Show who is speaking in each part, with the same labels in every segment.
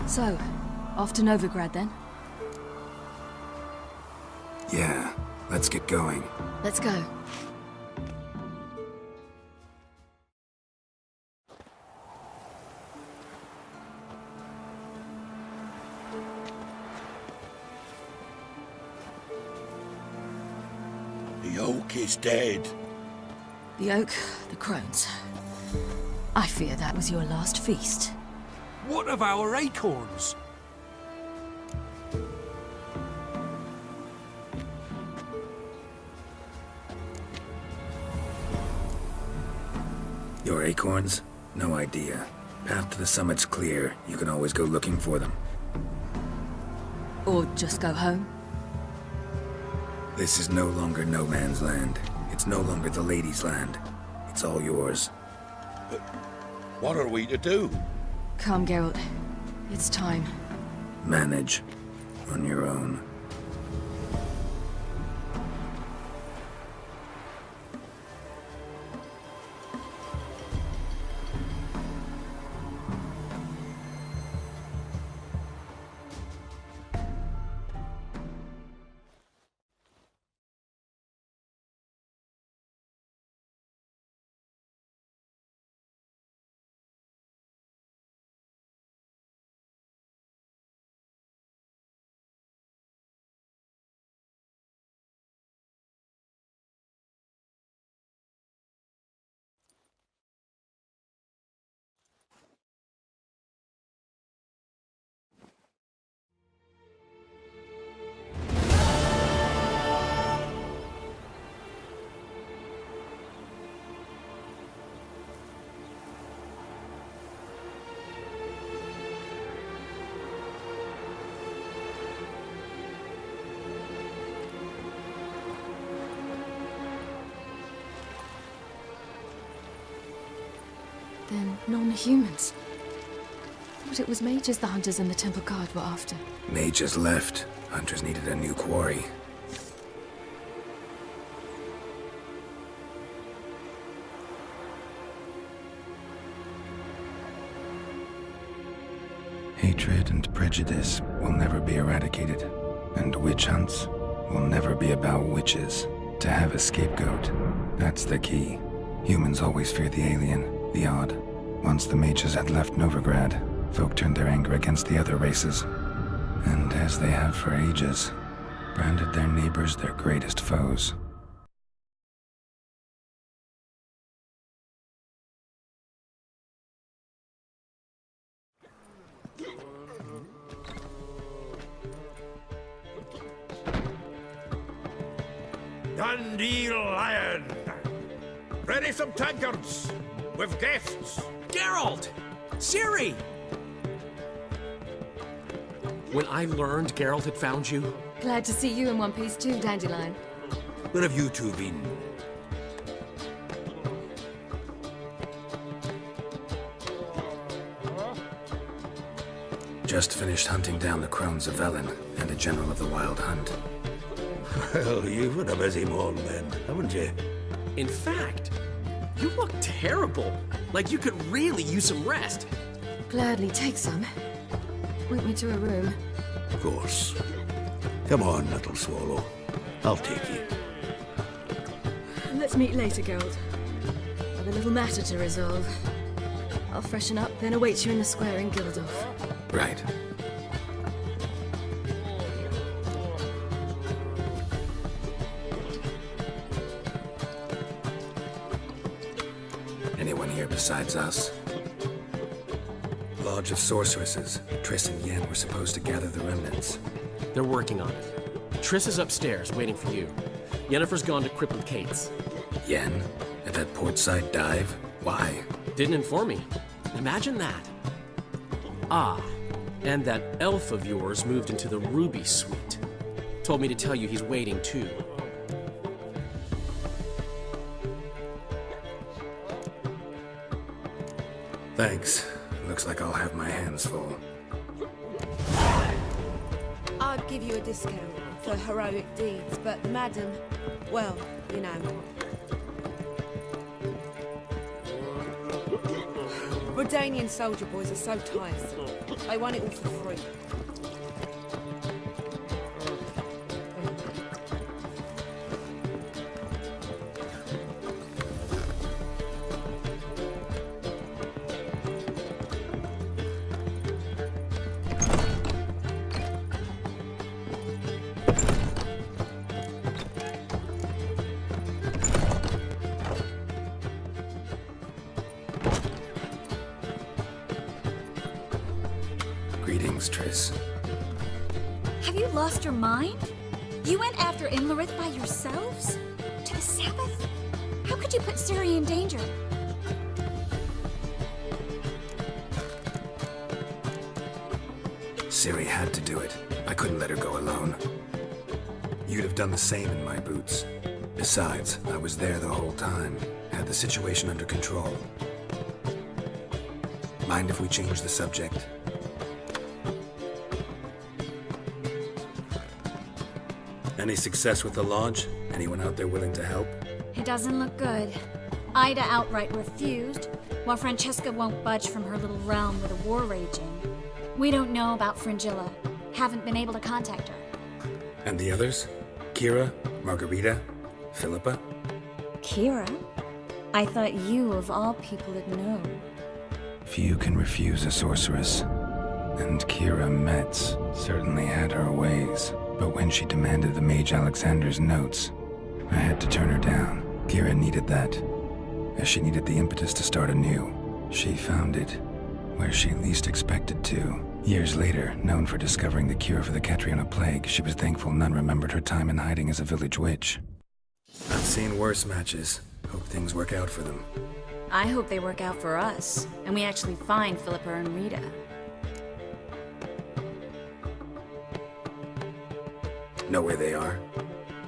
Speaker 1: So, off to Novigrad then?
Speaker 2: Yeah, let's get going.
Speaker 1: Let's go.
Speaker 3: The oak is dead.
Speaker 1: The oak, the crones. I fear that was your last feast.
Speaker 4: What of our acorns?
Speaker 2: Your acorns? No idea. Path to the summit's clear. You can always go looking for them.
Speaker 1: Or just go home?
Speaker 2: This is no longer no man's land. It's no longer the lady's land. It's all yours.
Speaker 3: But what are we to do?
Speaker 1: Come, Geralt. It's time.
Speaker 2: Manage. On your own.
Speaker 1: Then non-humans. Thought it was mages the hunters and the temple guard were after.
Speaker 2: Mages left. Hunters needed a new quarry. Hatred and prejudice will never be eradicated, and witch hunts will never be about witches. To have a scapegoat, that's the key. Humans always fear the alien, the odd. Once the mages had left Novigrad, folk turned their anger against the other races, and as they have for ages, branded their neighbors their greatest foes.
Speaker 3: Dandelion! Ready some tankards! With guests!
Speaker 4: Geralt! Ciri! When I learned Geralt had found you,
Speaker 1: Glad to see you in one piece too, Dandelion.
Speaker 3: Where have you two been?
Speaker 2: Just finished hunting down the crones of Velen and a general of the Wild Hunt.
Speaker 3: Well, you've had a busy morning then, haven't you?
Speaker 4: in fact, you look terrible. Like you could really use some rest.
Speaker 1: Gladly take some. Point me to a room.
Speaker 3: Of course. Come on, little swallow. I'll take you.
Speaker 1: Let's meet later, Geralt. I've a little matter to resolve. I'll freshen up, then await you in the square in Gildorf.
Speaker 2: Right. Anyone here besides us? Lodge of Sorceresses. Triss and Yen were supposed to gather the remnants.
Speaker 4: They're working on it. Triss is upstairs, waiting for you. Yennefer's gone to crippled Kate's.
Speaker 2: Yen? At that portside dive? Why?
Speaker 4: Didn't inform me. Imagine that. Ah, and that elf of yours moved into the Ruby Suite. Told me to tell you he's waiting too.
Speaker 2: Thanks. Looks like I'll have my hands full.
Speaker 5: I'd give you a discount for heroic deeds, but madam, well, you know. Redanian soldier boys are so tiresome. They want it all for free.
Speaker 2: Greetings, Triss.
Speaker 6: Have you lost your mind? You went after Imlerith by yourselves? To the Sabbath? How could you put Ciri in danger?
Speaker 2: Ciri had to do it. I couldn't let her go alone. You'd have done the same in my boots. Besides, I was there the whole time. Had the situation under control. Mind if we change the subject? Any success with the lodge? Anyone out there willing to help?
Speaker 6: It doesn't look good. Ida outright refused, while Francesca won't budge from her little realm with a war raging. We don't know about Fringilla. Haven't been able to contact her.
Speaker 2: And the others? Kira? Margarita? Philippa?
Speaker 6: Kira? I thought you, of all people, would know.
Speaker 2: Few can refuse a sorceress. And Kira Metz certainly had her ways. But when she demanded the Mage Alexander's notes, I had to turn her down. Kira needed that, as she needed the impetus to start anew. She found it where she least expected to. Years later, known for discovering the cure for the Catriona plague, she was thankful none remembered her time in hiding as a village witch. I've seen worse matches. Hope things work out for them.
Speaker 6: I hope they work out for us, and we actually find Philippa and Rita.
Speaker 2: Know where they are?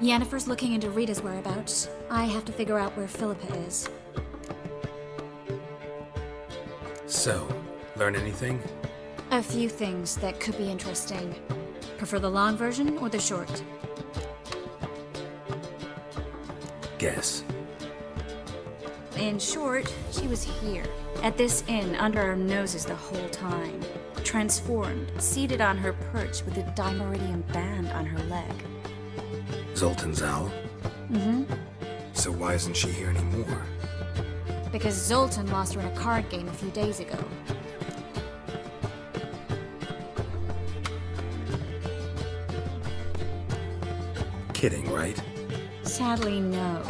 Speaker 6: Yennefer's looking into Rita's whereabouts. I have to figure out where Philippa is.
Speaker 2: So, learn anything?
Speaker 6: A few things that could be interesting. Prefer the long version or the short?
Speaker 2: Guess.
Speaker 6: In short, she was here, at this inn, under our noses the whole time. Transformed, seated on her perch with a dimeridian band on her leg.
Speaker 2: Zoltan's owl?
Speaker 6: Mm-hmm.
Speaker 2: So why isn't she here anymore?
Speaker 6: Because Zoltan lost her in a card game a few days ago.
Speaker 2: Kidding, right?
Speaker 6: Sadly, no.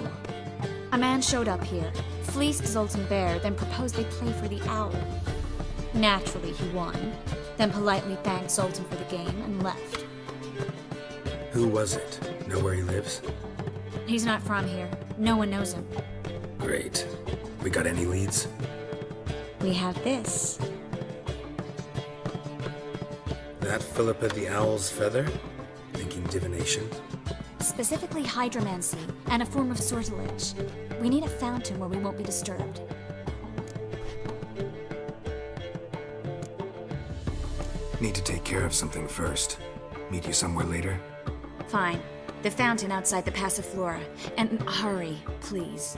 Speaker 6: A man showed up here, fleeced Zoltan bare, then proposed they play for the owl. Naturally, he won, then politely thanked Zoltan for the game and left.
Speaker 2: Who was it? Know where he lives?
Speaker 6: He's not from here. No one knows him.
Speaker 2: Great. We got any leads?
Speaker 6: We have this.
Speaker 2: That Philippa the Owl's feather? Thinking divination?
Speaker 6: Specifically hydromancy, and a form of sortilege. We need a fountain where we won't be disturbed.
Speaker 2: Need to take care of something first. Meet you somewhere later?
Speaker 6: Fine. The fountain outside the Passiflora. And hurry, please.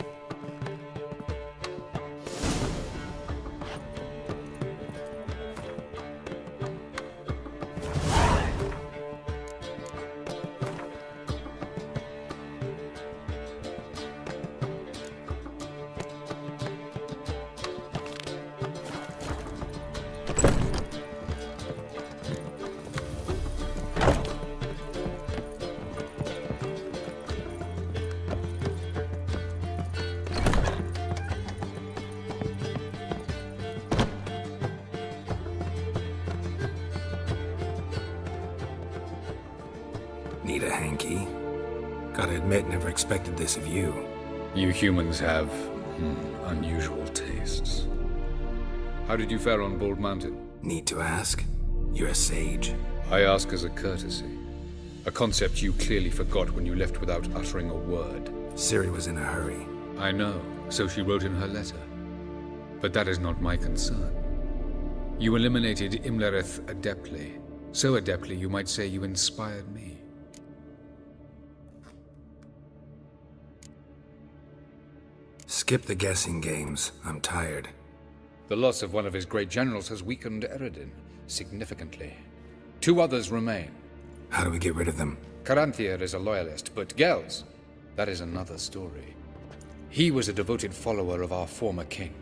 Speaker 2: Need a hanky? Gotta admit, never expected this of you.
Speaker 7: You humans have unusual tastes. How did you fare on Bald Mountain?
Speaker 2: Need to ask? You're a sage.
Speaker 7: I ask as a courtesy. A concept you clearly forgot when you left without uttering a word.
Speaker 2: Ciri was in a hurry.
Speaker 7: I know, so she wrote in her letter. But that is not my concern. You eliminated Imlerith adeptly. So adeptly you might say you inspired me.
Speaker 2: Skip the guessing games. I'm tired.
Speaker 7: The loss of one of his great generals has weakened Eredin significantly. 2 others remain.
Speaker 2: How do we get rid of them?
Speaker 7: Caranthier is a loyalist, but Gels, that is another story. He was a devoted follower of our former king.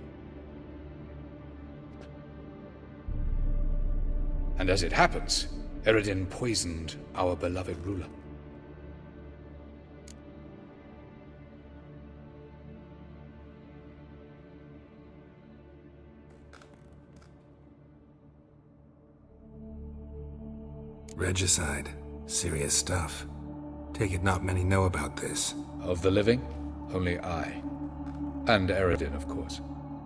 Speaker 7: And as it happens, Eredin poisoned our beloved ruler.
Speaker 2: Regicide. Serious stuff. Take it not many know about this.
Speaker 7: Of the living, only I. And Eredin, of course.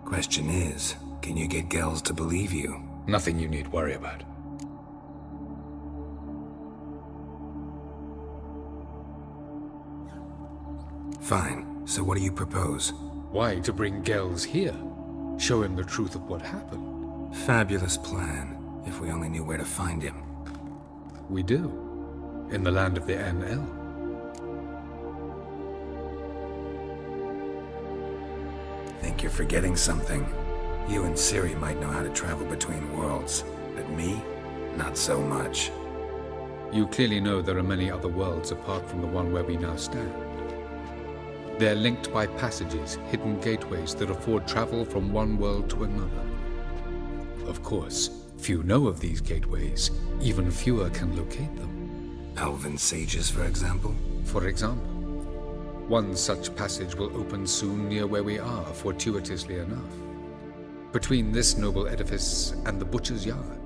Speaker 2: Question is, can you get Gels to believe you?
Speaker 7: Nothing you need worry about.
Speaker 2: Fine. So what do you propose?
Speaker 7: Why, to bring Gels here? Show him the truth of what happened.
Speaker 2: Fabulous plan, if we only knew where to find him.
Speaker 7: We do. In the land of the NL.
Speaker 2: Think you're forgetting something? You and Ciri might know how to travel between worlds, but me? Not so much.
Speaker 7: You clearly know there are many other worlds apart from the one where we now stand. They're linked by passages, hidden gateways that afford travel from one world to another. Of course, few know of these gateways. Even fewer can locate them.
Speaker 2: Elven sages, for example?
Speaker 7: For example. One such passage will open soon near where we are, fortuitously enough. Between this noble edifice and the butcher's yard.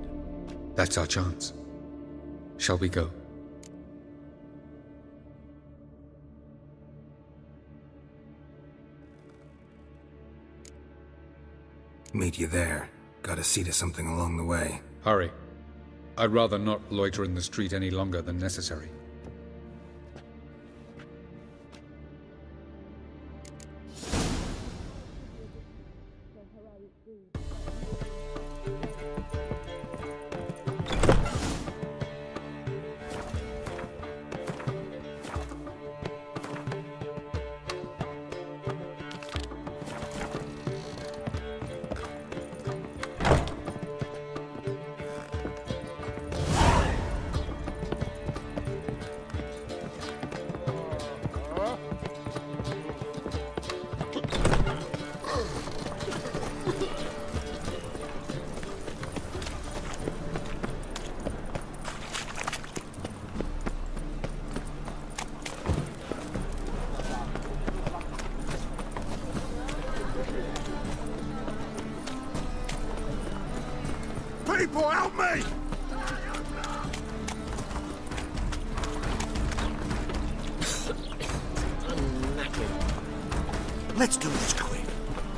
Speaker 7: That's our chance. Shall we go?
Speaker 2: Meet you there. Gotta see to something along the way.
Speaker 7: Hurry. I'd rather not loiter in the street any longer than necessary.
Speaker 3: People, help me! Let's do this quick.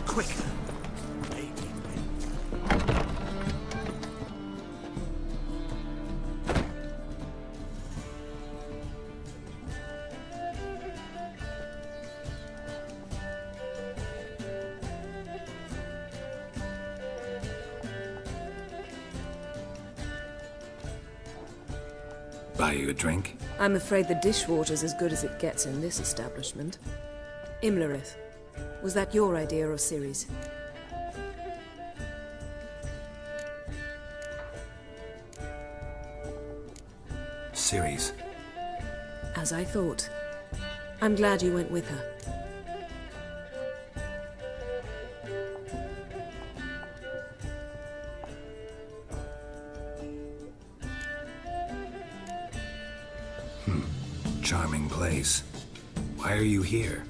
Speaker 3: Quicker.
Speaker 2: Buy you a drink?
Speaker 8: I'm afraid the dishwater's as good as it gets in this establishment. Imlerith, was that your idea or Ciri's?
Speaker 2: Ciri's.
Speaker 8: As I thought. I'm glad you went with her.
Speaker 2: Charming place. Why are you here?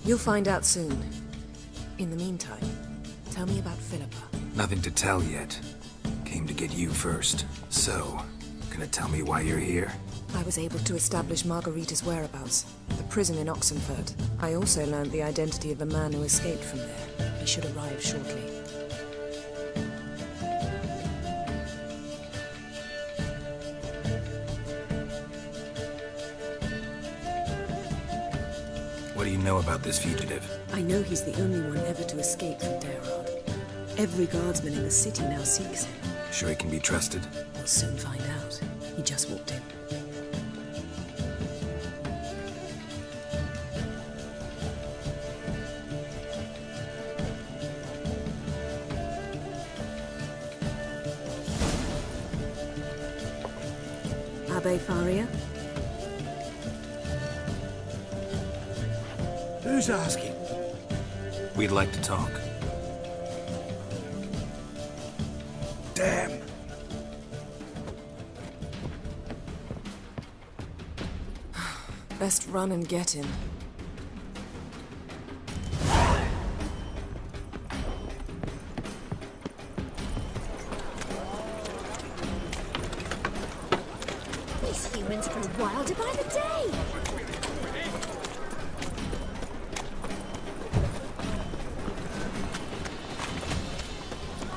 Speaker 8: You'll find out soon. In the meantime, tell me about Philippa.
Speaker 2: Nothing to tell yet. Came to get you first. So, gonna tell me why you're here?
Speaker 8: I was able to establish Margarita's whereabouts, the prison in Oxenfurt. I also learned the identity of the man who escaped from there. He should arrive shortly.
Speaker 2: What do you know about this fugitive?
Speaker 8: I know he's the only one ever to escape from Daerard. Every guardsman in the city now seeks him.
Speaker 2: Sure he can be trusted?
Speaker 8: We'll soon find out. He just walked in. they, Faria?
Speaker 3: Who's asking?
Speaker 2: We'd like to talk.
Speaker 3: Damn.
Speaker 8: Best run and get him.
Speaker 6: These humans grow wilder by the day!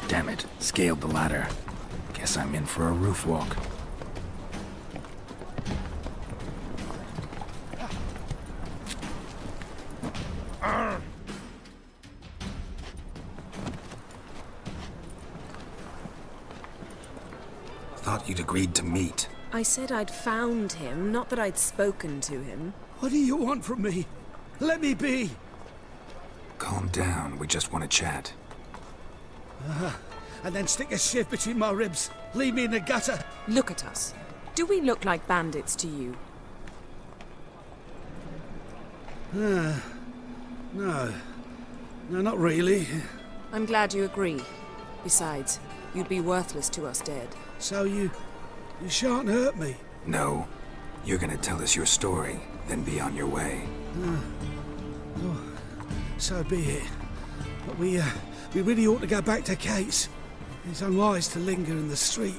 Speaker 2: Damn it, scaled the ladder. Guess I'm in for a roof walk. Thought you'd agreed to meet.
Speaker 8: I said I'd found him, not that I'd spoken to him.
Speaker 3: What do you want from me? Let me be.
Speaker 2: Calm down, we just want to chat.
Speaker 3: And then stick a shiv between my ribs. Leave me in the gutter.
Speaker 8: Look at us. Do we look like bandits to you?
Speaker 3: No. No, not really.
Speaker 8: I'm glad you agree. Besides, you'd be worthless to us dead.
Speaker 3: So you shan't hurt me.
Speaker 2: No. You're gonna tell us your story, then be on your way.
Speaker 3: So be it. But we really ought to go back to Kate's. It's unwise to linger in the street.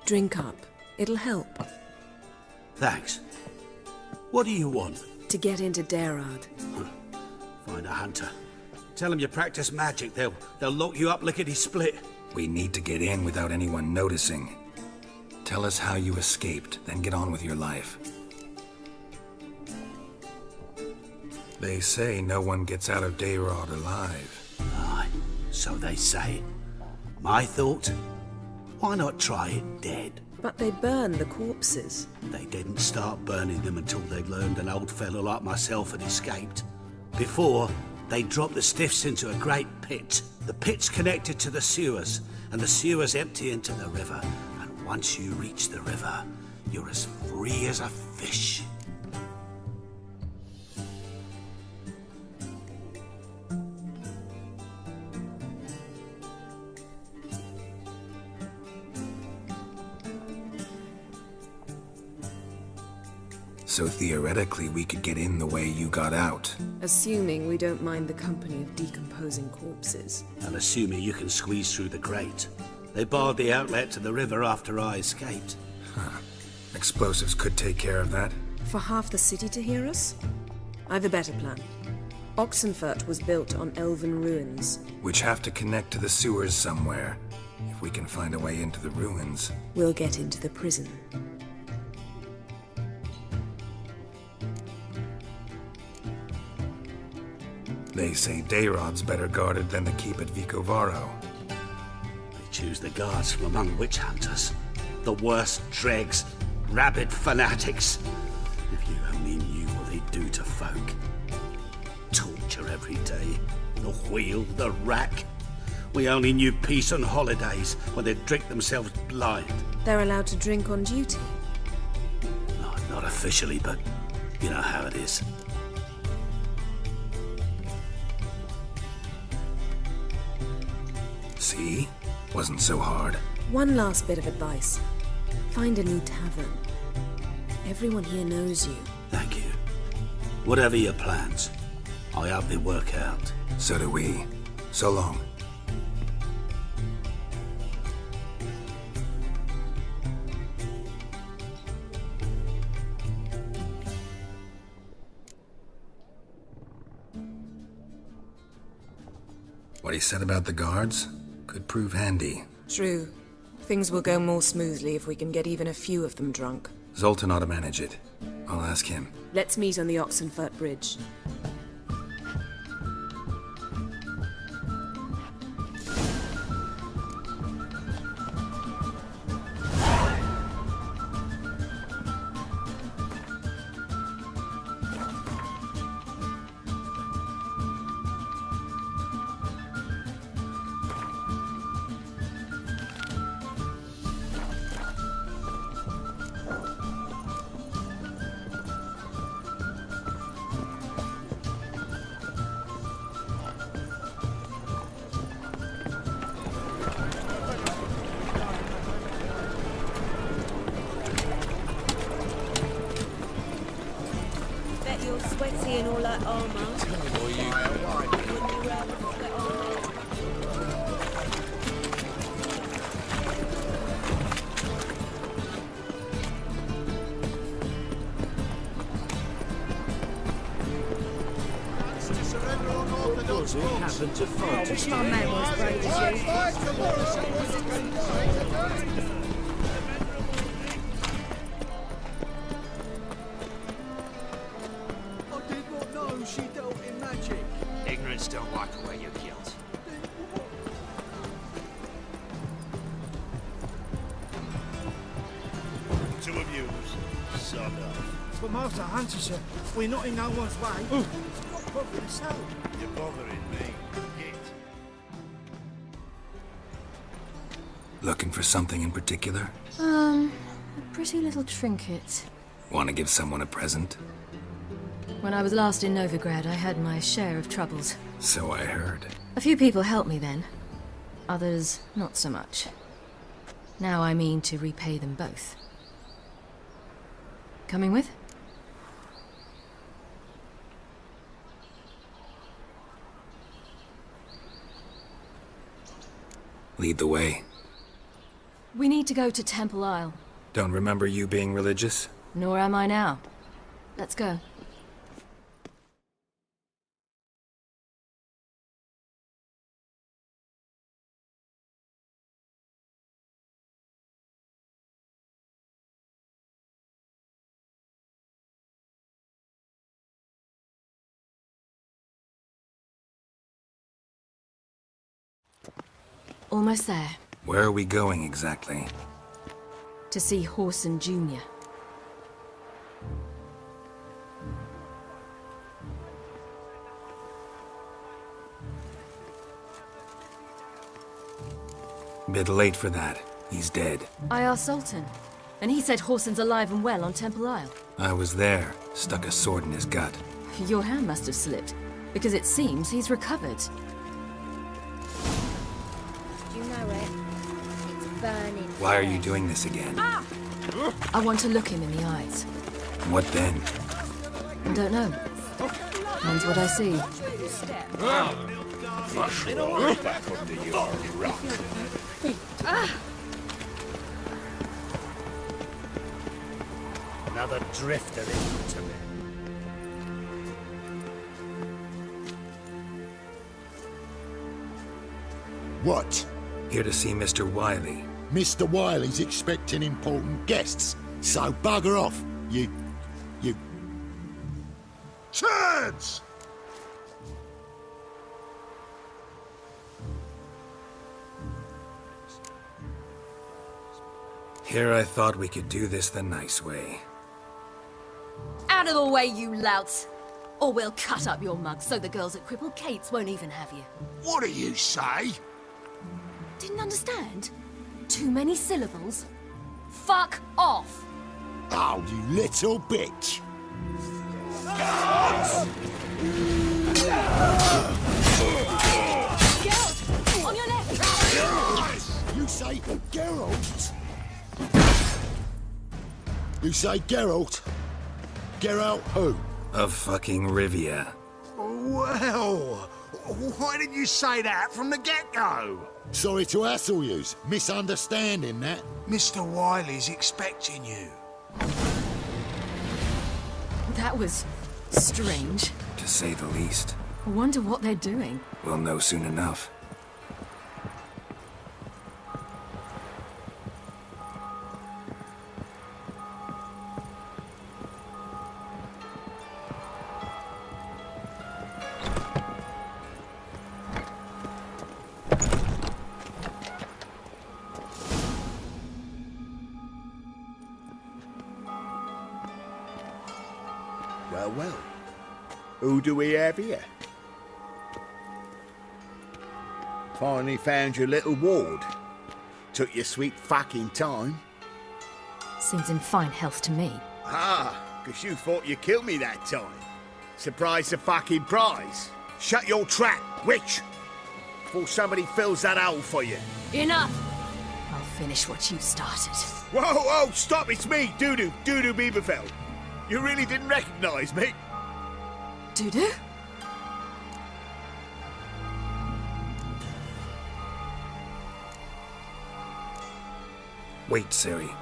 Speaker 8: Drink up. It'll help.
Speaker 3: Thanks. What do you want?
Speaker 8: To get into Darad.
Speaker 3: Find a hunter. Tell them you practice magic. They'll lock you up lickety-split.
Speaker 2: We need to get in without anyone noticing. Tell us how you escaped, then get on with your life. They say no one gets out of Darad alive.
Speaker 3: Aye, so they say. My thought? Why not try it dead?
Speaker 8: But they burn the corpses.
Speaker 3: They didn't start burning them until they'd learned an old fellow like myself had escaped. Before, they dropped the stiffs into a great pit. The pit's connected to the sewers, and the sewers empty into the river. And once you reach the river, you're as free as a fish.
Speaker 2: So theoretically, we could get in the way you got out.
Speaker 8: Assuming we don't mind the company of decomposing corpses.
Speaker 3: And assuming you can squeeze through the grate. They barred the outlet to the river after I escaped.
Speaker 2: Explosives could take care of that.
Speaker 8: For half the city to hear us? I've a better plan. Oxenfurt was built on elven ruins.
Speaker 2: Which have to connect to the sewers somewhere. If we can find a way into the ruins.
Speaker 8: We'll get into the prison.
Speaker 2: They say Darod's better guarded than the keep at Vicovaro.
Speaker 3: They choose the guards from among witch hunters. The worst dregs, rabid fanatics. If you only knew what they do to folk. Torture every day. The wheel, the rack. We only knew peace on holidays when they'd drink themselves blind.
Speaker 8: They're allowed to drink on duty.
Speaker 3: No, not officially, but you know how it is.
Speaker 2: See? Wasn't so hard.
Speaker 8: One last bit of advice. Find a new tavern. Everyone here knows you.
Speaker 3: Thank you. Whatever your plans, I hope they work out.
Speaker 2: So do we. So long. What he said about the guards could prove handy.
Speaker 8: True. Things will go more smoothly if we can get even a few of them drunk.
Speaker 2: Zoltan ought to manage it. I'll ask him.
Speaker 8: Let's meet on the Oxenfurt Bridge.
Speaker 5: sweaty in all that armour. Wouldn't you wear sweat armour?
Speaker 3: Happened to fall.
Speaker 5: I wish my man was as brave as you.
Speaker 9: I did not know she dealt in magic.
Speaker 3: Ignorance don't wipe away your guilt.
Speaker 10: Two of yous, sod off.
Speaker 9: But Master Hunter, sir, we're not in no one's way. Not bothering us out.
Speaker 10: You're bothering me. Git.
Speaker 2: Looking for something in particular?
Speaker 1: A pretty little trinket.
Speaker 2: Want to give someone a present?
Speaker 1: When I was last in Novigrad, I had my share of troubles.
Speaker 2: So I heard.
Speaker 1: A few people helped me then. Others, not so much. Now I mean to repay them both. Coming with?
Speaker 2: Lead the way.
Speaker 1: We need to go to Temple Isle.
Speaker 2: Don't remember you being religious?
Speaker 1: Nor am I now. Let's go. Almost there.
Speaker 2: Where are we going exactly?
Speaker 1: To see Horson Jr.
Speaker 2: Bit late for that. He's dead.
Speaker 1: I asked Sultan, and he said Horson's alive and well on Temple Isle.
Speaker 2: I was there. Stuck a sword in his gut.
Speaker 1: Your hand must have slipped, because it seems he's recovered.
Speaker 5: Do you know it? It's burning.
Speaker 2: Why are you doing this again?
Speaker 1: I want to look him in the eyes.
Speaker 2: What then?
Speaker 1: I don't know. That's what I see.
Speaker 10: Back under your rock.
Speaker 3: Another drifter into me.
Speaker 10: What?
Speaker 2: Here to see Mr. Wiley.
Speaker 10: Mr. Wiley's expecting important guests, so bugger off, you turds!
Speaker 2: Here I thought we could do this the nice way.
Speaker 1: Out of the way, you louts! Or we'll cut up your mug so the girls at Cripple Kate's won't even have you.
Speaker 10: What do you say?
Speaker 1: Didn't understand? Too many syllables? Fuck off!
Speaker 10: Oh, you little bitch!
Speaker 1: Geralt! On your left!
Speaker 10: You say Geralt? You say Geralt? Geralt who?
Speaker 2: Of fucking Rivia.
Speaker 10: Well, why didn't you say that from the get-go? Sorry to hassle yous. Misunderstanding that. Mr. Wiley's expecting you.
Speaker 1: That was strange.
Speaker 2: To say the least.
Speaker 1: I wonder what they're doing.
Speaker 2: We'll know soon enough.
Speaker 10: Well. Who do we have here? Finally found your little ward. Took your sweet fucking time.
Speaker 1: Seems in fine health to me.
Speaker 10: Ah, 'cause you thought you killed me that time. Surprise the fucking prize. Shut your trap, witch! Before somebody fills that hole for you.
Speaker 1: Enough! I'll finish what you started.
Speaker 10: Whoa, stop, it's me, Dudu Bieberfeld. You really didn't recognise me?
Speaker 1: Dudu?
Speaker 2: Wait, Ciri.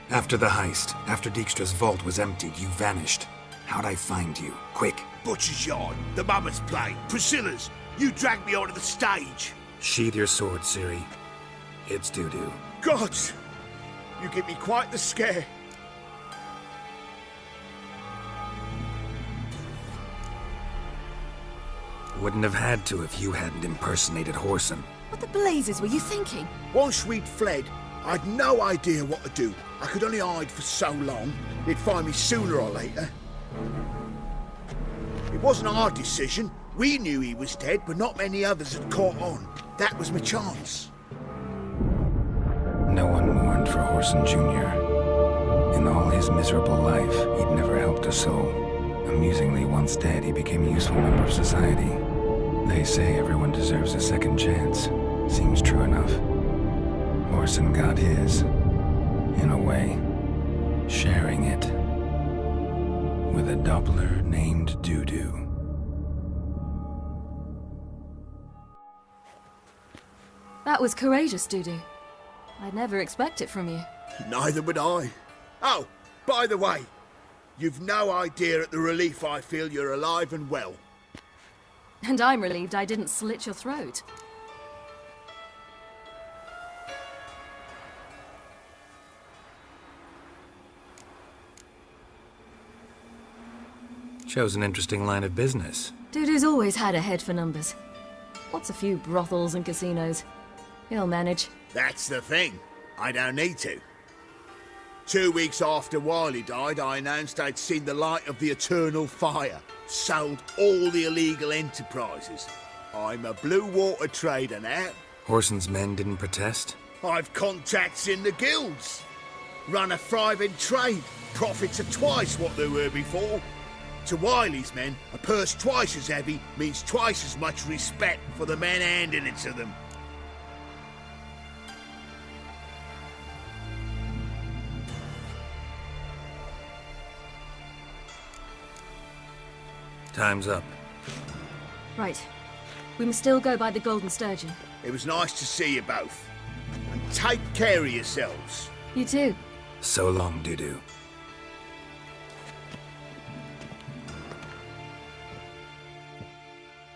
Speaker 2: After the heist, after Dijkstra's vault was emptied, you vanished. How'd I find you? Quick.
Speaker 9: Butcher's Yard, the Mama's Play, Priscilla's. You dragged me onto the stage.
Speaker 2: Sheathe your sword, Ciri. It's Dudu.
Speaker 9: Gods! You give me quite the scare.
Speaker 2: Wouldn't have had to if you hadn't impersonated Whoreson.
Speaker 1: What the blazes were you thinking?
Speaker 9: Once we'd fled, I'd no idea what to do. I could only hide for so long. They'd find me sooner or later. It wasn't our decision. We knew he was dead, but not many others had caught on. That was my chance.
Speaker 2: No one mourned for Whoreson Jr. In all his miserable life, he'd never helped a soul. Amusingly, once dead, he became a useful member of society. They say everyone deserves a second chance. Seems true enough. Whoreson got his, in a way, sharing it with a Doppler named Dudu.
Speaker 1: That was courageous, Dudu. I'd never expect it from you.
Speaker 9: Neither would I. Oh, by the way, you've no idea at the relief I feel you're alive and well.
Speaker 1: And I'm relieved I didn't slit your throat.
Speaker 2: Shows an interesting line of business.
Speaker 1: Dudu's always had a head for numbers. What's a few brothels and casinos? He'll manage.
Speaker 9: That's the thing. I don't need to. 2 weeks after Wiley died, I announced I'd seen the light of the eternal fire. Sold all the illegal enterprises. I'm a blue water trader now.
Speaker 2: Whoreson's men didn't protest?
Speaker 9: I've contacts in the guilds. Run a thriving trade. Profits are twice what they were before. To Wiley's men, a purse twice as heavy means twice as much respect for the men handing it to them.
Speaker 2: Time's up.
Speaker 1: Right. We must still go by the Golden Sturgeon.
Speaker 9: It was nice to see you both. And take care of yourselves.
Speaker 1: You too.
Speaker 2: So long, Dudu.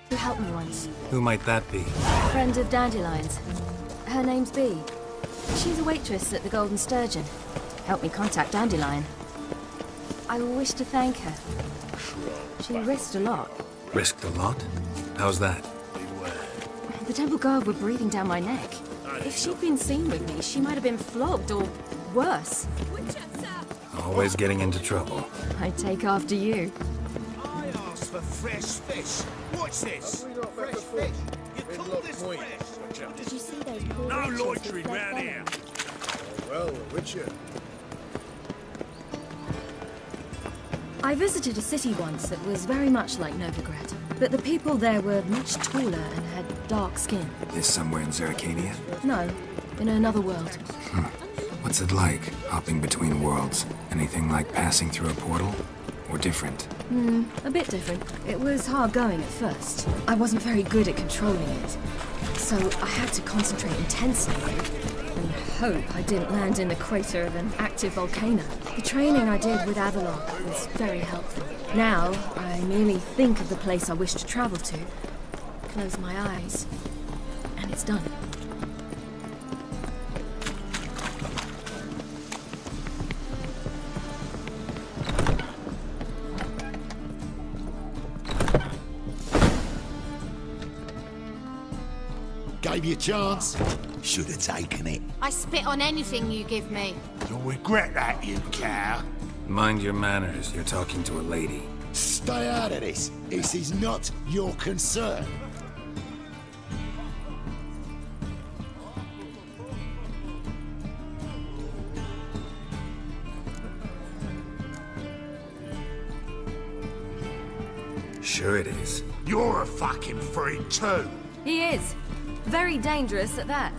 Speaker 1: You helped me once.
Speaker 2: Who might that be?
Speaker 1: Friend of Dandelion's. Her name's Bee. She's a waitress at the Golden Sturgeon. Helped me contact Dandelion. I wish to thank her. She risked a lot.
Speaker 2: Risked a lot? How's that?
Speaker 1: The Temple Guard were breathing down my neck. If she'd been seen with me, she might have been flogged or worse.
Speaker 2: Always getting into trouble.
Speaker 1: I'd take after you.
Speaker 9: I asked for fresh fish. What's this? Fresh fish. You call this fresh?
Speaker 6: Did you see those poor
Speaker 9: No
Speaker 6: witches
Speaker 9: loitering
Speaker 6: with their
Speaker 9: round here.
Speaker 6: venom?
Speaker 10: Well, Witcher.
Speaker 1: I visited a city once that was very much like Novigrad, but the people there were much taller and had dark skin.
Speaker 2: Is somewhere in Zeracania?
Speaker 1: No, in another world.
Speaker 2: What's it like, hopping between worlds? Anything like passing through a portal? Or different?
Speaker 1: A bit different. It was hard going at first. I wasn't very good at controlling it, so I had to concentrate intensely and hope I didn't land in the crater of an active volcano. The training I did with Alot was very helpful. Now, I merely think of the place I wish to travel to, close my eyes, and it's done.
Speaker 10: Gave you a chance. Should have taken it.
Speaker 5: I spit on anything you give me.
Speaker 10: You'll regret that, you cow.
Speaker 2: Mind your manners, you're talking to a lady.
Speaker 10: Stay out of this. This is not your concern.
Speaker 2: Sure it is.
Speaker 10: You're a fucking freak too.
Speaker 1: He is. Very dangerous at that.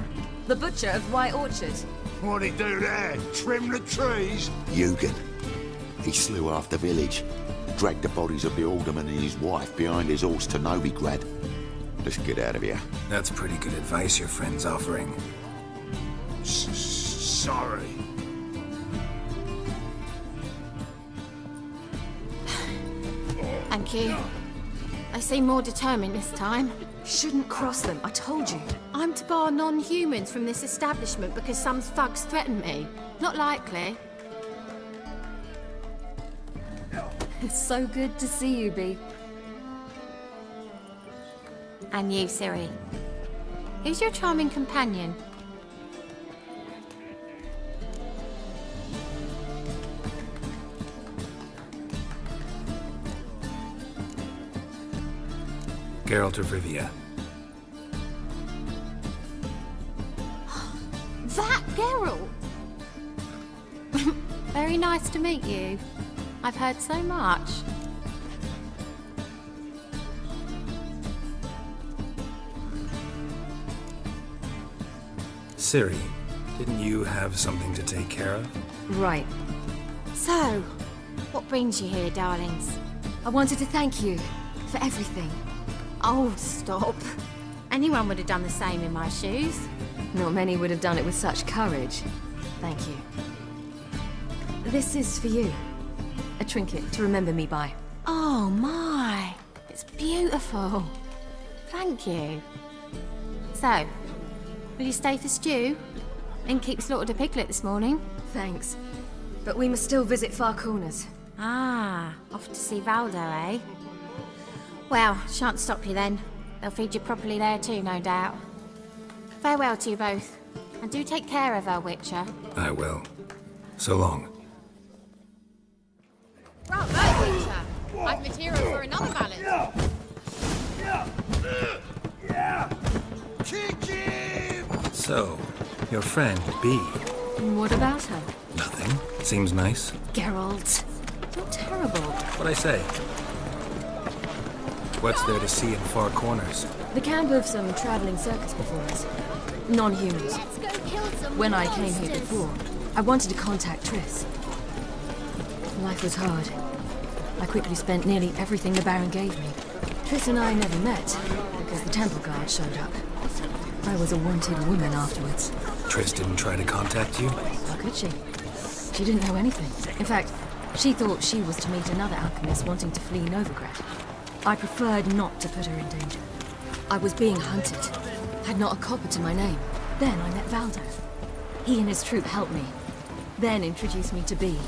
Speaker 1: The butcher of White Orchard.
Speaker 10: What'd he do there? Trim the trees? Eugen. He slew half the village. dragged the bodies of the alderman and his wife behind his horse to Novigrad. Let's get out of here.
Speaker 2: That's pretty good advice your friend's offering.
Speaker 10: Sorry.
Speaker 11: Thank you. They seem more determined this time.
Speaker 1: Shouldn't cross them, I told you.
Speaker 11: I'm to bar non-humans from this establishment because some thugs threaten me. Not likely.
Speaker 1: It's so good to see you, Bee.
Speaker 11: And you, Ciri. Who's your charming companion?
Speaker 2: Geralt of Rivia.
Speaker 11: That Geralt! Very nice to meet you. I've heard so much.
Speaker 2: Ciri, didn't you have something to take care of?
Speaker 1: Right.
Speaker 11: So, what brings you here, darlings?
Speaker 1: I wanted to thank you for everything.
Speaker 11: Oh, stop. Anyone would have done the same in my shoes.
Speaker 1: Not many would have done it with such courage. Thank you. This is for you. A trinket to remember me by.
Speaker 11: Oh, my. It's beautiful. Thank you. So, will you stay for stew? Innkeep slaughtered a piglet this morning.
Speaker 1: Thanks. But we must still visit Far Corners.
Speaker 11: Ah, off to see Valdo, eh? Well, shan't stop you then. They'll feed you properly there too, no doubt. Farewell to you both. And do take care of our Witcher.
Speaker 2: I will. So long.
Speaker 11: Bravo, Witcher! I've material for another ballad.
Speaker 10: Kick him!
Speaker 2: So, your friend, Bee.
Speaker 1: What about her?
Speaker 2: Nothing. Seems nice.
Speaker 1: Geralt. You're terrible.
Speaker 2: What'd I say? What's there to see in Far Corners?
Speaker 1: The camp of some traveling circus performers. Non-humans.
Speaker 11: Let's go kill some
Speaker 1: When I came here
Speaker 11: monsters.
Speaker 1: before, I wanted to contact Triss. Life was hard. I quickly spent nearly everything the Baron gave me. Triss and I never met, because the temple guard showed up. I was a wanted woman afterwards.
Speaker 2: Triss didn't try to contact you?
Speaker 1: How could she? She didn't know anything. In fact, she thought she was to meet another alchemist wanting to flee Novigrad. I preferred not to put her in danger. I was being hunted. Had not a copper to my name. Then I met Valdo. He and his troop helped me. Then introduced me to Bee.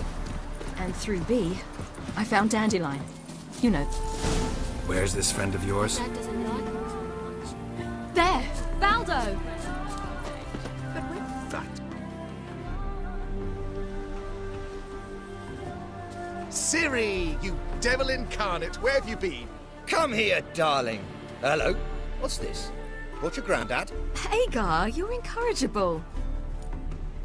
Speaker 1: And through Bee, I found Dandelion. You know.
Speaker 2: Where's this friend of yours?
Speaker 11: Dad doesn't like it.
Speaker 1: There! Valdo!
Speaker 12: Ciri, you devil incarnate, where have you been?
Speaker 13: Come here, darling. Hello. What's this? Brought your granddad?
Speaker 1: Hagar, you're incorrigible.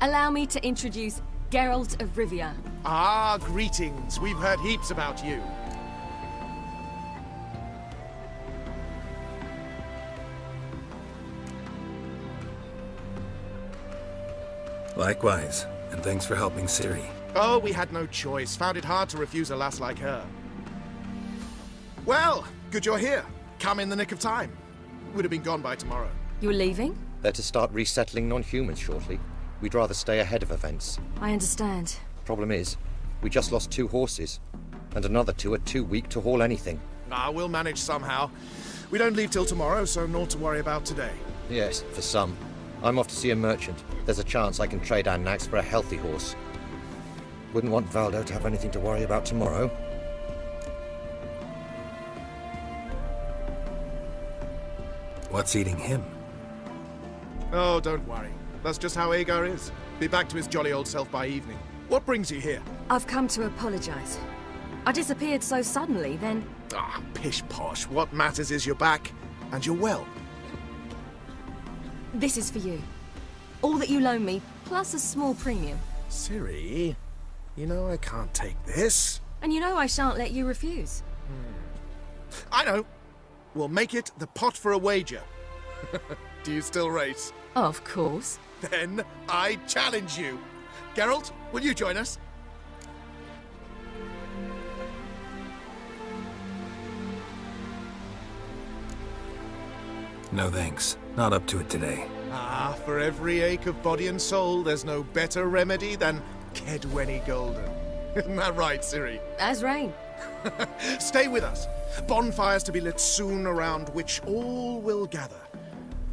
Speaker 1: Allow me to introduce Geralt of Rivia.
Speaker 12: Ah, greetings. We've heard heaps about you.
Speaker 2: Likewise, and thanks for helping Ciri.
Speaker 12: Oh, we had no choice. Found it hard to refuse a lass like her. Well, good you're here. Come in the nick of time. Would have been gone by tomorrow.
Speaker 1: You're leaving?
Speaker 13: They're to start resettling non-humans shortly. We'd rather stay ahead of events.
Speaker 1: I understand.
Speaker 13: Problem is, we just lost 2 horses. And another 2 are too weak to haul anything.
Speaker 12: Ah, we'll manage somehow. We don't leave till tomorrow, so naught to worry about today.
Speaker 13: Yes, for some. I'm off to see a merchant. There's a chance I can trade our nags for a healthy horse. Wouldn't want Valdo to have anything to worry about tomorrow.
Speaker 2: What's eating him?
Speaker 12: Oh, don't worry. That's just how Agar is. Be back to his jolly old self by evening. What brings you here?
Speaker 1: I've come to apologize. I disappeared so suddenly, then...
Speaker 12: Ah, pish-posh. What matters is you're back, and you're well.
Speaker 1: This is for you. All that you loan me, plus a small premium.
Speaker 12: Ciri, you know I can't take this.
Speaker 1: And you know I shan't let you refuse.
Speaker 12: I know. We'll make it the pot for a wager. Do you still race?
Speaker 1: Of course.
Speaker 12: Then I challenge you. Geralt, will you join us?
Speaker 2: No thanks. Not up to it today.
Speaker 12: Ah, for every ache of body and soul, there's no better remedy than Kedwenny Golden. Isn't that right, Ciri?
Speaker 1: As rain.
Speaker 12: Stay with us. Bonfires to be lit soon around which all will gather.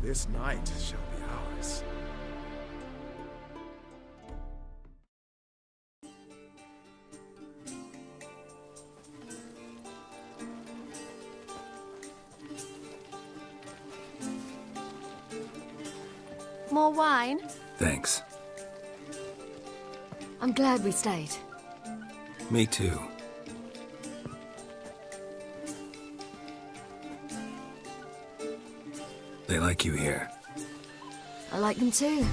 Speaker 12: This night shall be ours.
Speaker 11: More wine?
Speaker 2: Thanks.
Speaker 1: I'm glad we stayed.
Speaker 2: Me too. They like you here.
Speaker 1: I like them too.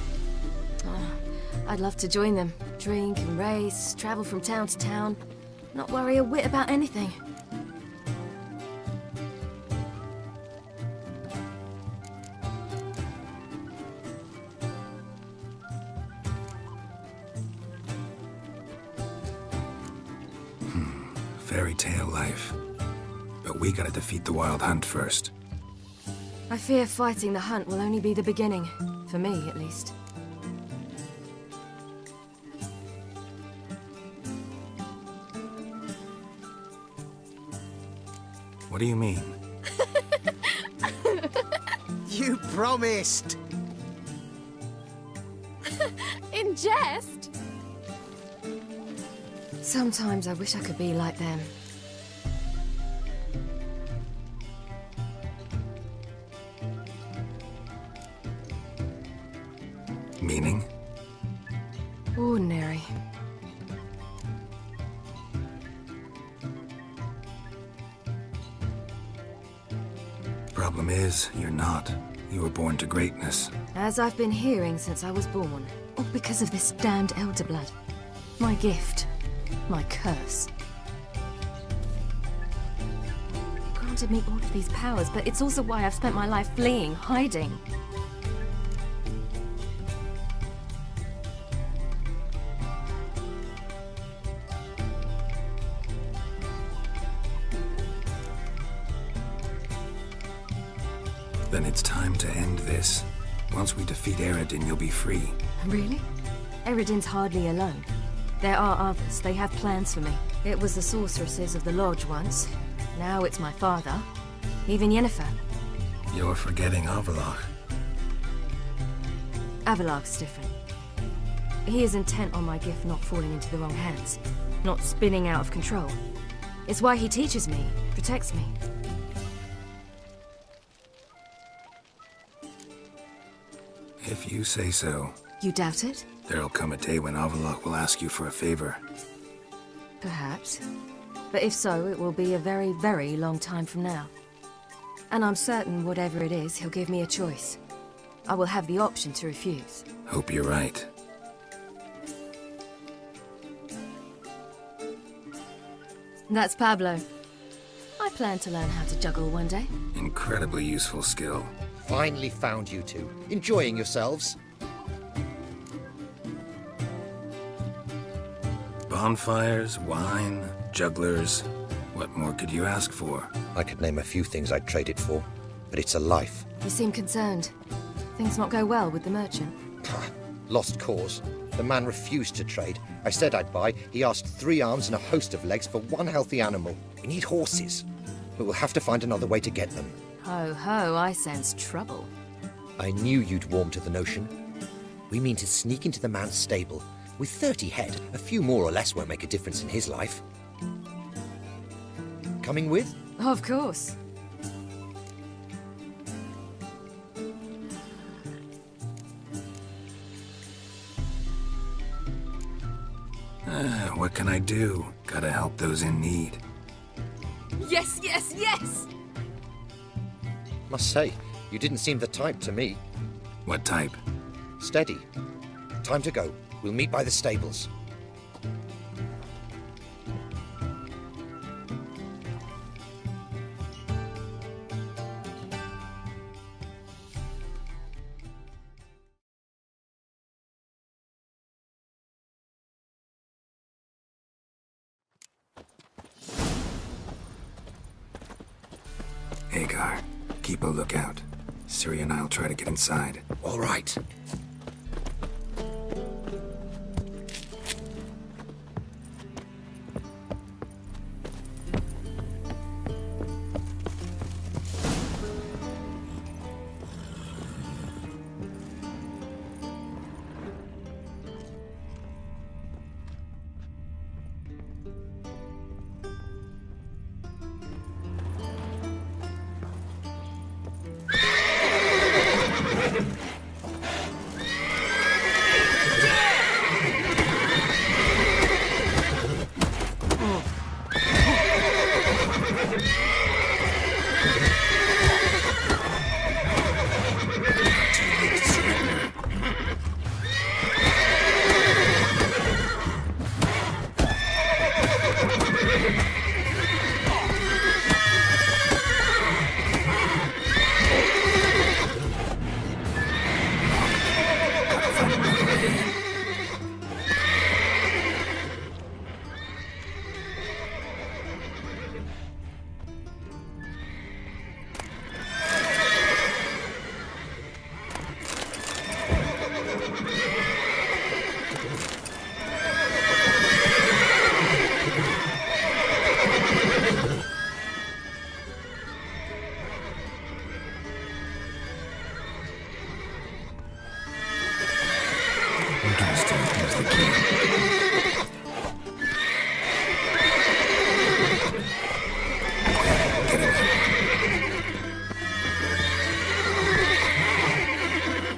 Speaker 1: I'd love to join them. Drink and race, travel from town to town. Not worry a whit about anything.
Speaker 2: Fairy tale life. But we gotta defeat the Wild Hunt first.
Speaker 1: I fear fighting the hunt will only be the beginning. For me, at least.
Speaker 2: What do you mean?
Speaker 10: You promised!
Speaker 11: In jest?
Speaker 1: Sometimes I wish I could be like them.
Speaker 2: Meaning?
Speaker 1: Ordinary.
Speaker 2: Problem is, you're not. You were born to greatness.
Speaker 1: As I've been hearing since I was born. All because of this damned elder blood. My gift. My curse. Granted me all of these powers, but it's also why I've spent my life fleeing, hiding.
Speaker 2: Then it's time to end this. Once we defeat Eredin, you'll be free.
Speaker 1: Really? Eredin's hardly alone. There are others. They have plans for me. It was the sorceresses of the Lodge once. Now it's my father. Even Yennefer.
Speaker 2: You're forgetting Avallac'h.
Speaker 1: Avallac'h's different. He is intent on my gift not falling into the wrong hands. Not spinning out of control. It's why he teaches me, protects me.
Speaker 2: If you say so.
Speaker 1: You doubt it?
Speaker 2: There'll come a day when Avallac'h will ask you for a favor.
Speaker 1: Perhaps. But if so, it will be a very, very long time from now. And I'm certain whatever it is, he'll give me a choice. I will have the option to refuse.
Speaker 2: Hope you're right.
Speaker 1: That's Pablo. I plan to learn how to juggle one day.
Speaker 2: Incredibly useful skill.
Speaker 13: Finally found you two. Enjoying yourselves?
Speaker 2: Bonfires, wine, jugglers. What more could you ask for?
Speaker 13: I could name a few things I'd trade it for, but it's a life.
Speaker 1: You seem concerned. Things not go well with the merchant.
Speaker 13: Lost cause. The man refused to trade. I said I'd buy. He asked 3 arms and a host of legs for 1 healthy animal. We need horses. But we'll have to find another way to get them.
Speaker 1: Ho ho, I sense trouble.
Speaker 13: I knew you'd warm to the notion. We mean to sneak into the man's stable. With 30 head, a few more or less won't make a difference in his life. Coming with?
Speaker 1: Of course.
Speaker 2: What can I do? Gotta help those in need.
Speaker 1: Yes, yes, yes!
Speaker 13: Must say, you didn't seem the type to me.
Speaker 2: What type?
Speaker 13: Steady. Time to go. We'll meet by the stables.
Speaker 2: Hagar, keep a lookout. Ciri and I'll try to get inside.
Speaker 13: All right.
Speaker 2: Interesting. Here's the key. Get in there.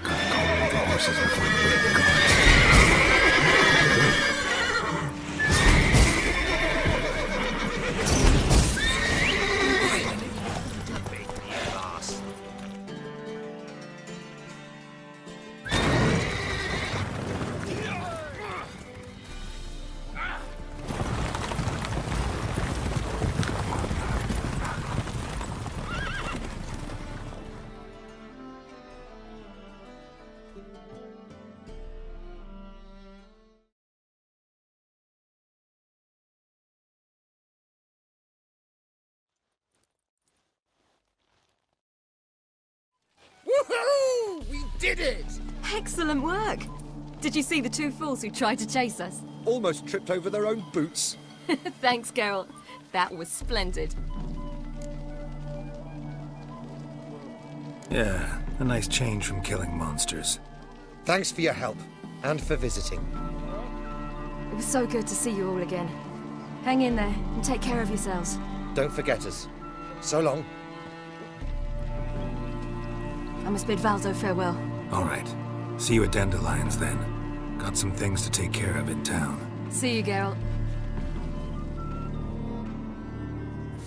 Speaker 2: Gotta call all the horses before they leave the guards.
Speaker 9: Woohoo! We did it!
Speaker 1: Excellent work! Did you see the two fools who tried to chase us?
Speaker 13: Almost tripped over their own boots.
Speaker 1: Thanks, Geralt. That was splendid.
Speaker 2: Yeah, a nice change from killing monsters.
Speaker 13: Thanks for your help, and for visiting.
Speaker 1: It was so good to see you all again. Hang in there, and take care of yourselves.
Speaker 13: Don't forget us. So long.
Speaker 1: I must bid Valdo farewell.
Speaker 2: All right. See you at Dandelions, then. Got some things to take care of in town.
Speaker 1: See you, Geralt.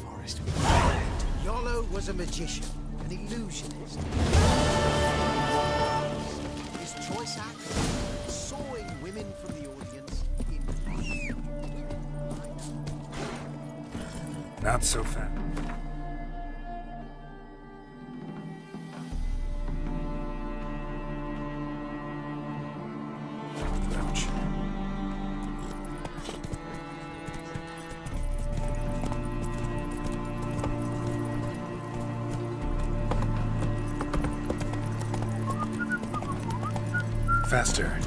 Speaker 10: Forest. Yolo was a magician, an illusionist. His choice act, sawing women from the audience in...
Speaker 2: Not so fast. Ouch. Faster.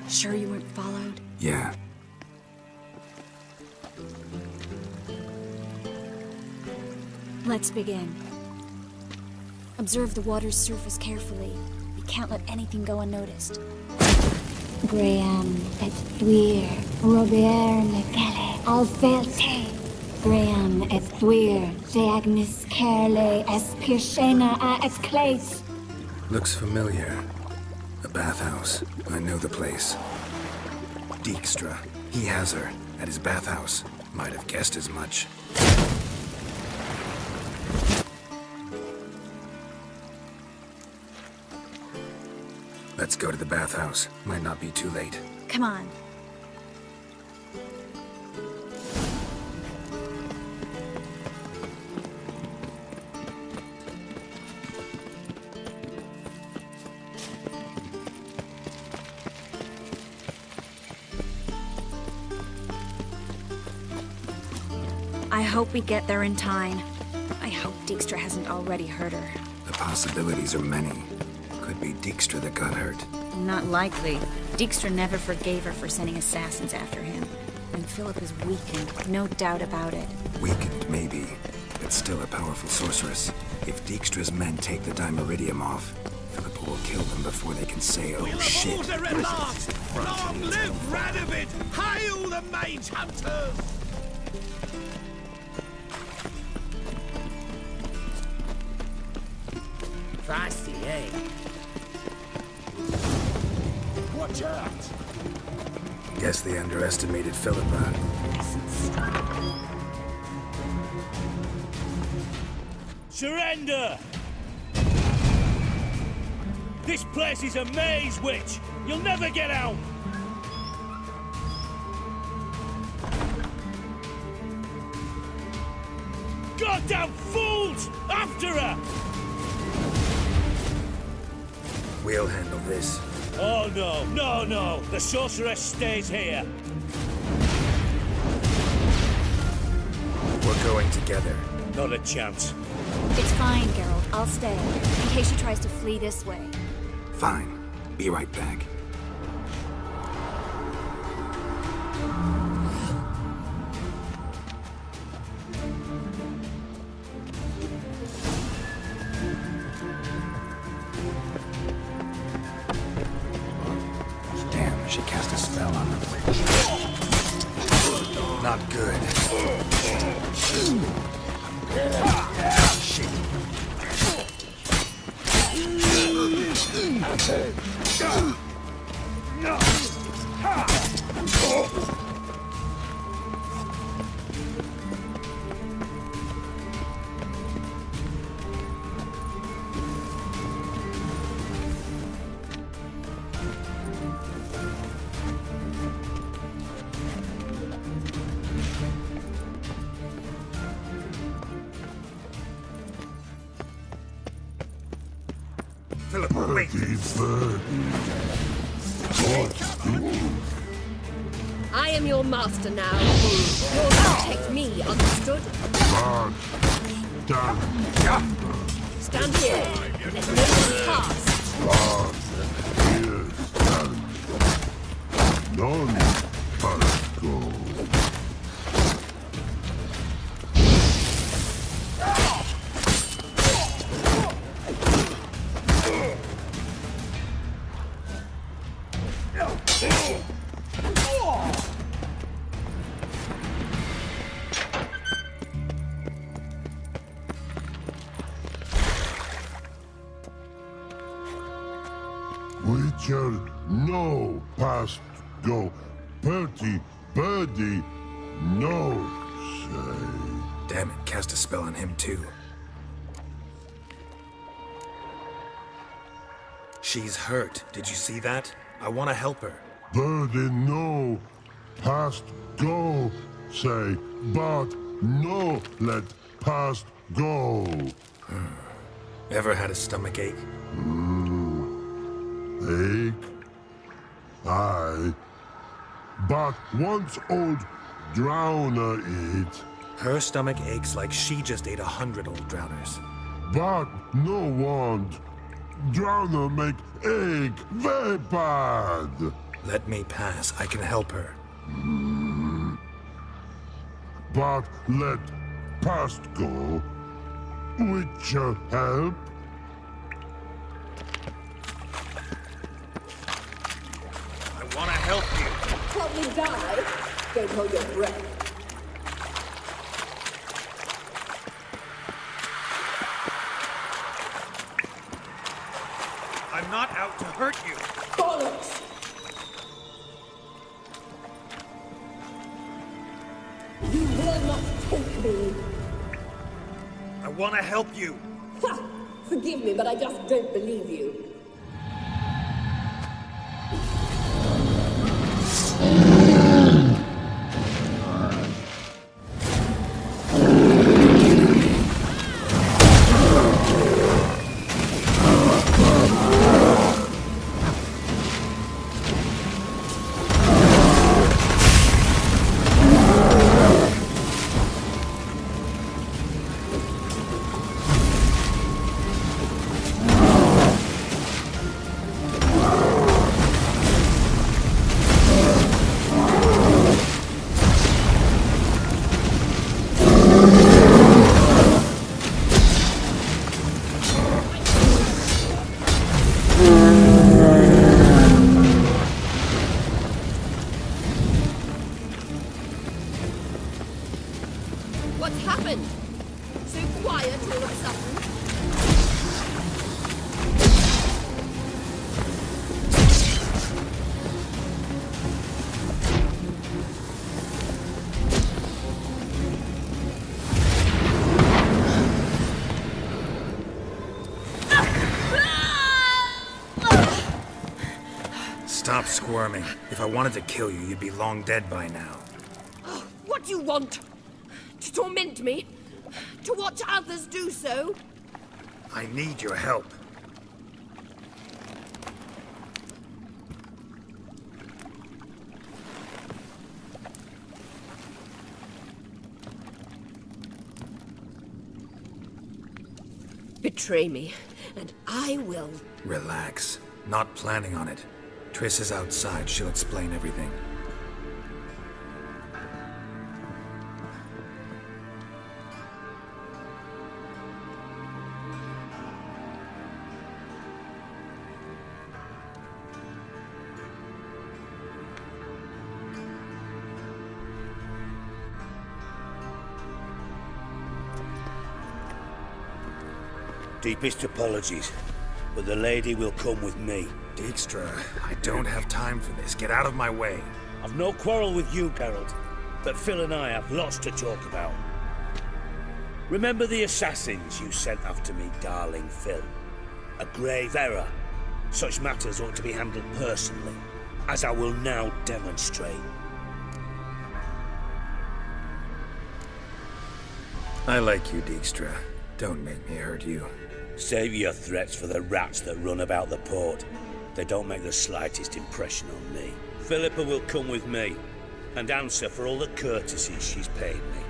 Speaker 1: Sure you weren't followed?
Speaker 2: Yeah.
Speaker 6: Let's begin. Observe the water's surface carefully. We can't let anything go unnoticed. Graham et thuir, Robert Mekele, Alfelte. Graham et thuir, Deagnis Kerle, Espirshena a et Clates.
Speaker 2: Looks familiar. A bathhouse. I know the place. Dijkstra. He has her. At his bathhouse. Might have guessed as much. Let's go to the bathhouse. Might not be too late.
Speaker 6: Come on. I hope we get there in time. I hope Dijkstra hasn't already hurt her.
Speaker 2: The possibilities are many. Could be Dijkstra that got hurt.
Speaker 6: Not likely. Dijkstra never forgave her for sending assassins after him. And Philip is weakened, no doubt about it.
Speaker 2: Weakened, maybe, but still a powerful sorceress. If Dijkstra's men take the Dimeridium off, Philip will kill them before they can say, oh shit.
Speaker 3: Order at last! Long live Radovid! Hail the mage hunters!
Speaker 4: Feisty, eh?
Speaker 3: Watch out!
Speaker 2: Guess they underestimated Philippa.
Speaker 14: Surrender! This place is a maze, witch! You'll never get out! Goddamn fools! After her!
Speaker 2: We'll handle this.
Speaker 14: Oh no, no, no! The sorceress stays here!
Speaker 2: We're going together.
Speaker 14: Not a chance.
Speaker 6: It's fine, Geralt. I'll stay, in case she tries to flee this way.
Speaker 2: Fine. Be right back. Damn, she cast a spell on the witch. Not good. Shit. Philip, wait!
Speaker 15: I am your master now. You'll protect me, understood? Stand here. Let no one pass.
Speaker 10: None must go. Witcher, no past go. Bertie, birdie, no say.
Speaker 2: Damn it, cast a spell on him too. She's hurt. Did you see that? I want to help her.
Speaker 10: Birdie, no past go say, but no let past go.
Speaker 2: Ever had a stomach ache?
Speaker 10: Ache? Aye. But once old drowner eat.
Speaker 2: Her stomach aches like she just ate 100 old drowners.
Speaker 10: But no want. Drowner make ache very bad.
Speaker 2: Let me pass. I can help her.
Speaker 10: But let past go. Witcher help?
Speaker 15: die, don't hold your breath.
Speaker 16: I'm not out to hurt you.
Speaker 15: Bollocks! You will not take me.
Speaker 16: I want to help you.
Speaker 15: Ha! Forgive me, but I just don't believe you. What's happened? So quiet all of a sudden.
Speaker 16: Stop squirming. If I wanted to kill you, you'd be long dead by now.
Speaker 15: What do you want? To torment me? To watch others do so?
Speaker 16: I need your help.
Speaker 15: Betray me, and I will.
Speaker 16: Relax. Not planning on it. Triss is outside. She'll explain everything.
Speaker 3: Deepest apologies, but the lady will come with me.
Speaker 16: Dijkstra, I don't have time for this. Get out of my way.
Speaker 14: I've no quarrel with you, Geralt, but Phil and I have lots to talk about. Remember the assassins you sent after me, darling Phil? A grave error. Such matters ought to be handled personally, as I will now demonstrate.
Speaker 16: I like you, Dijkstra. Don't make me hurt you.
Speaker 3: Save your threats for the rats that run about the port. They don't make the slightest impression on me. Philippa will come with me, and answer for all the courtesies she's paid me.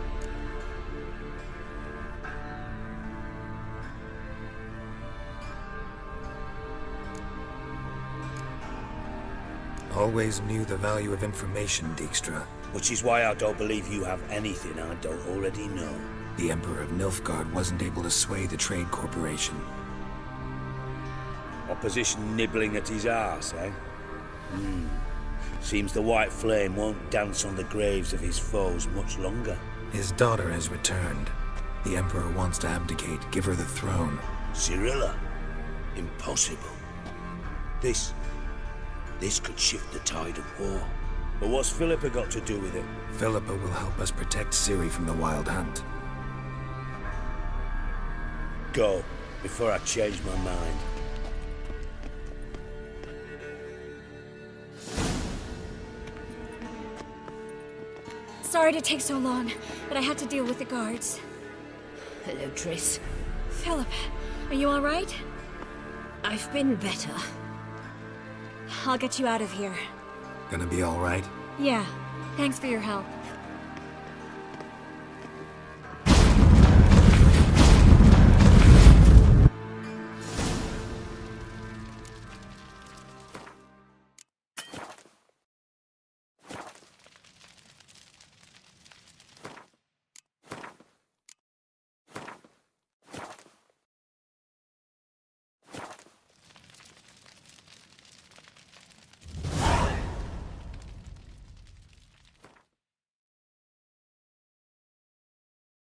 Speaker 16: Always knew the value of information, Dijkstra.
Speaker 3: Which is why I don't believe you have anything I don't already know.
Speaker 16: The Emperor of Nilfgaard wasn't able to sway the Trade Corporation.
Speaker 3: Opposition nibbling at his arse, eh? Seems the White Flame won't dance on the graves of his foes much longer.
Speaker 16: His daughter has returned. The Emperor wants to abdicate, give her the throne.
Speaker 3: Cyrilla? Impossible. This could shift the tide of war. But what's Philippa got to do with it?
Speaker 16: Philippa will help us protect Ciri from the Wild Hunt.
Speaker 3: Go, before I change my mind.
Speaker 6: Sorry to take so long, but I had to deal with the guards.
Speaker 15: Hello, Triss.
Speaker 6: Philip, are you all right?
Speaker 15: I've been better.
Speaker 6: I'll get you out of here.
Speaker 16: Gonna be all right?
Speaker 6: Yeah, thanks for your help.